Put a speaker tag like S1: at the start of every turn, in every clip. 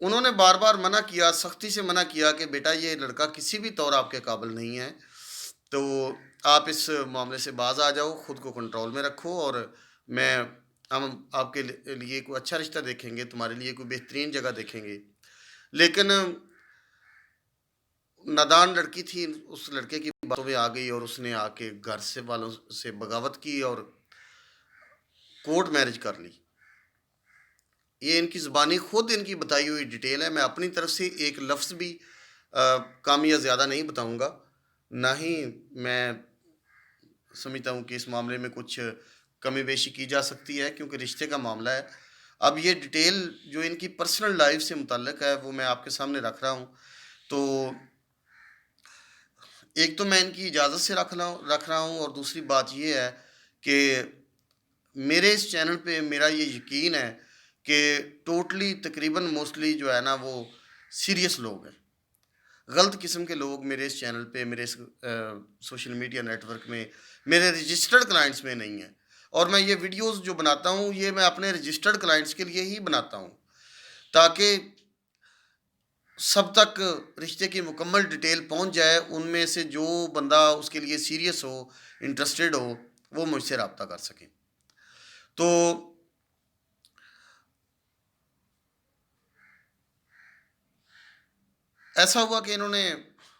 S1: انہوں نے بار بار منع کیا، سختی سے منع کیا کہ بیٹا یہ لڑکا کسی بھی طور آپ کے قابل نہیں ہے، تو آپ اس معاملے سے باز آ جاؤ، خود کو کنٹرول میں رکھو، اور میں ہم آپ کے لیے کوئی اچھا رشتہ دیکھیں گے، تمہارے لیے کوئی بہترین جگہ دیکھیں گے۔ لیکن نادان لڑکی تھی، اس لڑکے کی باتوں میں آ گئی اور اس نے آ کے گھر سے والوں سے بغاوت کی اور کورٹ میرج کر لی۔ یہ ان کی زبانی خود ان کی بتائی ہوئی ڈیٹیل ہے، میں اپنی طرف سے ایک لفظ بھی کم یا زیادہ نہیں بتاؤں گا، نہ ہی میں سمجھتا ہوں کہ اس معاملے میں کچھ کمی بیشی کی جا سکتی ہے، کیونکہ رشتے کا معاملہ ہے۔ اب یہ ڈیٹیل جو ان کی پرسنل لائف سے متعلق ہے وہ میں آپ کے سامنے رکھ رہا ہوں۔ تو ایک تو میں ان کی اجازت سے رکھ رہا ہوں، اور دوسری بات یہ ہے کہ میرے اس چینل پہ میرا یہ یقین ہے کہ ٹوٹلی تقریباً موسٹلی جو ہے نا وہ سیریس لوگ ہیں، غلط قسم کے لوگ میرے اس چینل پہ، میرے اس سوشل میڈیا نیٹ ورک میں، میرے رجسٹرڈ کلائنٹس میں نہیں ہیں۔ اور میں یہ ویڈیوز جو بناتا ہوں یہ میں اپنے رجسٹرڈ کلائنٹس کے لیے ہی بناتا ہوں، تاکہ سب تک رشتے کی مکمل ڈیٹیل پہنچ جائے۔ ان میں سے جو بندہ اس کے لیے سیریس ہو، انٹرسٹڈ ہو، وہ مجھ سے رابطہ کر سکیں۔ تو ایسا ہوا کہ انہوں نے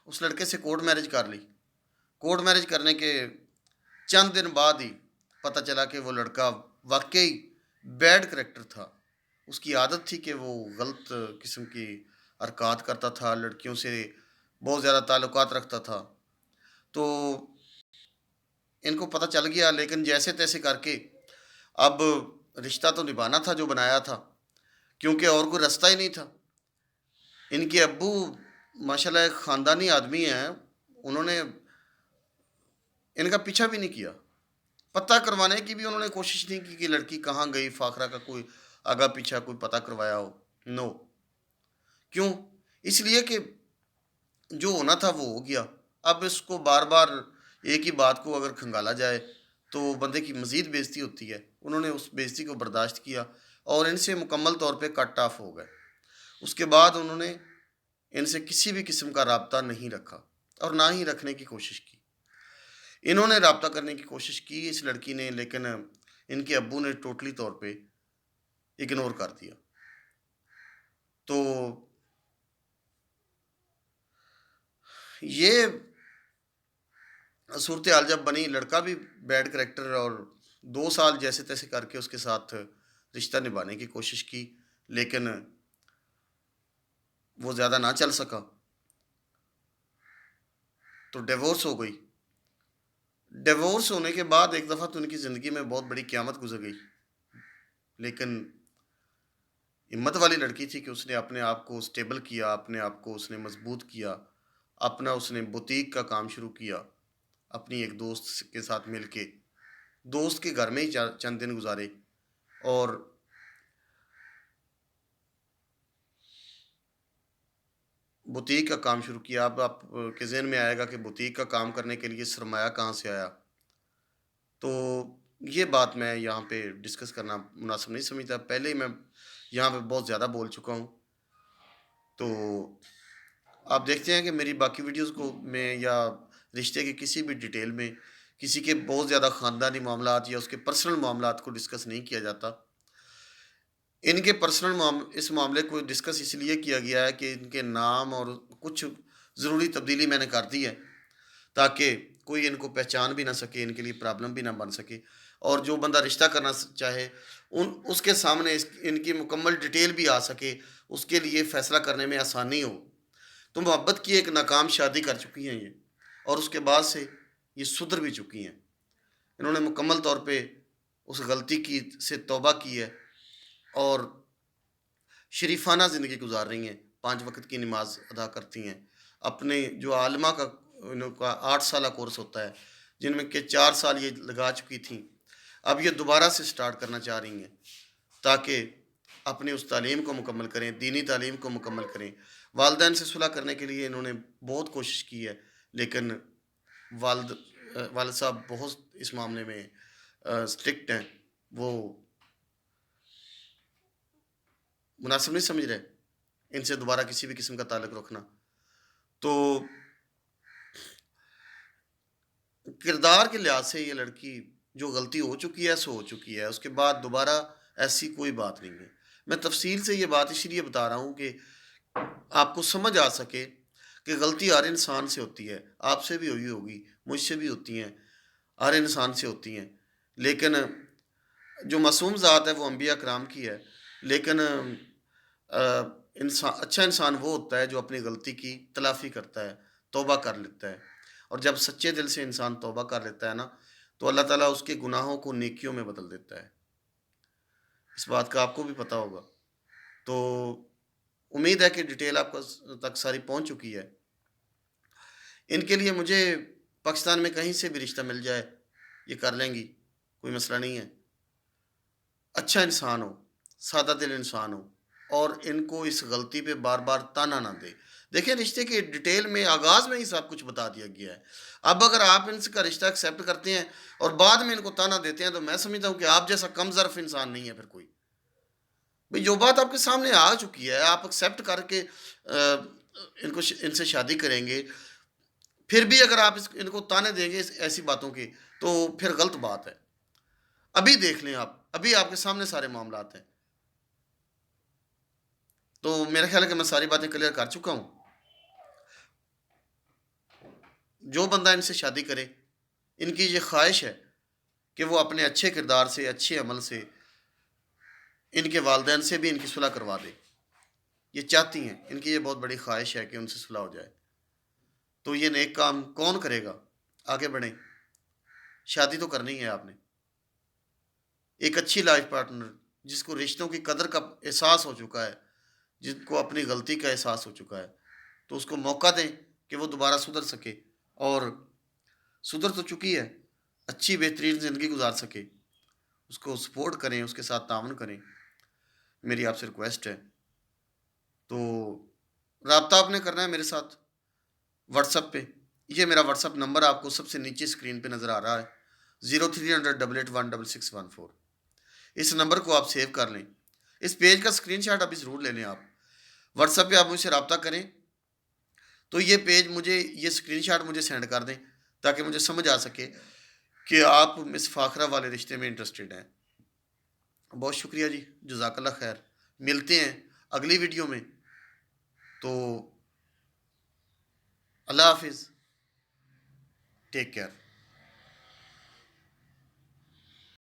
S1: اس لڑکے سے کورٹ میرج کر لی۔ کورٹ میرج کرنے کے چند دن بعد ہی پتہ چلا کہ وہ لڑکا واقعی بیڈ کریکٹر تھا، اس کی عادت تھی کہ وہ غلط قسم کی حرکات کرتا تھا، لڑکیوں سے بہت زیادہ تعلقات رکھتا تھا۔ تو ان کو پتہ چل گیا، لیکن جیسے تیسے کر کے اب رشتہ تو نبھانا تھا جو بنایا تھا، کیونکہ اور کوئی رستہ ہی نہیں تھا۔ ان کے ابو ماشاءاللہ ایک خاندانی آدمی ہیں، انہوں نے ان کا پیچھا بھی نہیں کیا، پتہ کروانے کی بھی انہوں نے کوشش نہیں کی کہ لڑکی کہاں گئی، فاخرہ کا کوئی آگا پیچھا کوئی پتہ کروایا ہو، نو۔ کیوں؟ اس لیے کہ جو ہونا تھا وہ ہو گیا۔ اب اس کو بار بار ایک ہی بات کو اگر کھنگالا جائے تو بندے کی مزید بے عزتی ہوتی ہے۔ انہوں نے اس بے عزتی کو برداشت کیا اور ان سے مکمل طور پہ کٹ آف ہو گئے۔ اس کے بعد انہوں نے ان سے کسی بھی قسم کا رابطہ نہیں رکھا اور نہ ہی رکھنے کی کوشش کی۔ انہوں نے رابطہ کرنے کی کوشش کی اس لڑکی نے، لیکن ان کے ابو نے ٹوٹلی طور پہ اگنور کر دیا۔ تو یہ صورتحال جب بنی، لڑکا بھی بیڈ کریکٹر، اور 2 سال جیسے تیسے کر کے اس کے ساتھ رشتہ نبھانے کی کوشش کی، لیکن وہ زیادہ نہ چل سکا تو ڈیورس ہو گئی۔ ڈیورس ہونے کے بعد ایک دفعہ تو ان کی زندگی میں بہت بڑی قیامت گزر گئی، لیکن ہمت والی لڑکی تھی کہ اس نے اپنے آپ کو سٹیبل کیا، اپنے آپ کو اس نے مضبوط کیا، اپنا اس نے بوتیک کا کام شروع کیا، اپنی ایک دوست کے ساتھ مل کے دوست کے گھر میں ہی چند دن گزارے، اور بوتیک کا کام شروع کیا۔ اب آپ کے ذہن میں آئے گا کہ بوتیک کا کام کرنے کے لیے سرمایہ کہاں سے آیا، تو یہ بات میں یہاں پہ ڈسکس کرنا مناسب نہیں سمجھتا، پہلے ہی میں یہاں پہ بہت زیادہ بول چکا ہوں۔ تو آپ دیکھتے ہیں کہ میری باقی ویڈیوز کو میں یا رشتے کے کسی بھی ڈیٹیل میں کسی کے بہت زیادہ خاندانی معاملات یا اس کے پرسنل معاملات کو ڈسکس نہیں کیا جاتا۔ ان کے پرسنل اس معاملے کو ڈسکس اس لیے کیا گیا ہے کہ ان کے نام اور کچھ ضروری تبدیلی میں نے کر دی ہے، تاکہ کوئی ان کو پہچان بھی نہ سکے، ان کے لیے پرابلم بھی نہ بن سکے، اور جو بندہ رشتہ کرنا چاہے اس کے سامنے ان کی مکمل ڈیٹیل بھی آ سکے، اس کے لیے فیصلہ کرنے میں آسانی ہو۔ تو محبت کی ایک ناکام شادی کر چکی ہیں یہ، اور اس کے بعد سے یہ سدھر بھی چکی ہیں۔ انہوں نے مکمل طور پہ اس غلطی سے توبہ کی ہے اور شریفانہ زندگی گزار رہی ہیں، 5 وقت کی نماز ادا کرتی ہیں، اپنے جو عالمہ کا ان کا 8 سالہ کورس ہوتا ہے، جن میں کہ 4 سال یہ لگا چکی تھیں، اب یہ دوبارہ سے سٹارٹ کرنا چاہ رہی ہیں تاکہ اپنی اس تعلیم کو مکمل کریں، دینی تعلیم کو مکمل کریں۔ والدین سے صلح کرنے کے لیے انہوں نے بہت کوشش کی ہے، لیکن والد صاحب بہت اس معاملے میں اسٹرکٹ ہیں، وہ مناسب نہیں سمجھ رہے۔ ان سے دوبارہ کسی بھی قسم کا تعلق رکھنا. تو کردار کے لحاظ سے یہ لڑکی جو غلطی ہو چکی ہے سو ہو چکی ہے، اس کے بعد دوبارہ ایسی کوئی بات نہیں ہے. میں تفصیل سے یہ بات اس لیے بتا رہا ہوں کہ آپ کو سمجھ آ سکے کہ غلطی ہر انسان سے ہوتی ہے. آپ سے بھی ہوئی ہوگی، مجھ سے بھی ہوتی ہیں، ہر انسان سے ہوتی ہیں. لیکن جو معصوم ذات ہے وہ انبیاء کرام کی ہے. لیکن انسان اچھا انسان وہ ہوتا ہے جو اپنی غلطی کی تلافی کرتا ہے، توبہ کر لیتا ہے. اور جب سچے دل سے انسان توبہ کر لیتا ہے نا، تو اللہ تعالیٰ اس کے گناہوں کو نیکیوں میں بدل دیتا ہے. اس بات کا آپ کو بھی پتہ ہوگا. تو امید ہے کہ ڈیٹیل آپ کو تک ساری پہنچ چکی ہے. ان کے لیے مجھے پاکستان میں کہیں سے بھی رشتہ مل جائے یہ کر لیں گی، کوئی مسئلہ نہیں ہے. اچھا انسان ہو، سادہ دل انسان ہو، اور ان کو اس غلطی پہ بار بار تانا نہ دے. دیکھیں رشتے کے ڈیٹیل میں آغاز میں ہی سب کچھ بتا دیا گیا ہے. اب اگر آپ ان کا رشتہ ایکسیپٹ کرتے ہیں اور بعد میں ان کو تانا دیتے ہیں تو میں سمجھتا ہوں کہ آپ جیسا کم ظرف انسان نہیں ہے پھر کوئی. بھئی جو بات آپ کے سامنے آ چکی ہے آپ ایکسیپٹ کر کے ان سے شادی کریں گے، پھر بھی اگر آپ ان کو تانے دیں گے ایسی باتوں کے تو پھر غلط بات ہے. ابھی دیکھ لیں آپ، ابھی آپ کے سامنے سارے معاملات ہیں. تو میرا خیال ہے کہ میں ساری باتیں کلیئر کر چکا ہوں. جو بندہ ان سے شادی کرے، ان کی یہ خواہش ہے کہ وہ اپنے اچھے کردار سے، اچھے عمل سے ان کے والدین سے بھی ان کی صلح کروا دے. یہ چاہتی ہیں، ان کی یہ بہت بڑی خواہش ہے کہ ان سے صلح ہو جائے. تو یہ نیک کام کون کرے گا؟ آگے بڑھیں. شادی تو کرنی ہے آپ نے. ایک اچھی لائف پارٹنر جس کو رشتوں کی قدر کا احساس ہو چکا ہے، جن کو اپنی غلطی کا احساس ہو چکا ہے، تو اس کو موقع دیں کہ وہ دوبارہ سدھر سکے. اور سدھر تو چکی ہے، اچھی بہترین زندگی گزار سکے. اس کو سپورٹ کریں، اس کے ساتھ تعاون کریں. میری آپ سے ریکویسٹ ہے. تو رابطہ آپ نے کرنا ہے میرے ساتھ واٹس ایپ پہ. یہ میرا واٹس ایپ نمبر آپ کو سب سے نیچے اسکرین پہ نظر آ رہا ہے، 0300881614. اس نمبر کو آپ سیو کر لیں. اس پیج کا اسکرین شاٹ ابھی ضرور لے لیں. آپ واٹس ایپ پہ آپ مجھ سے رابطہ کریں تو یہ پیج یہ اسکرین شاٹ مجھے سینڈ کر دیں تاکہ مجھے سمجھ آ سکے کہ آپ مس فاخرہ والے رشتے میں انٹرسٹڈ ہیں. بہت شکریہ جی، جزاک اللہ خیر. ملتے ہیں اگلی ویڈیو میں. تو اللہ حافظ، ٹیک کیئر.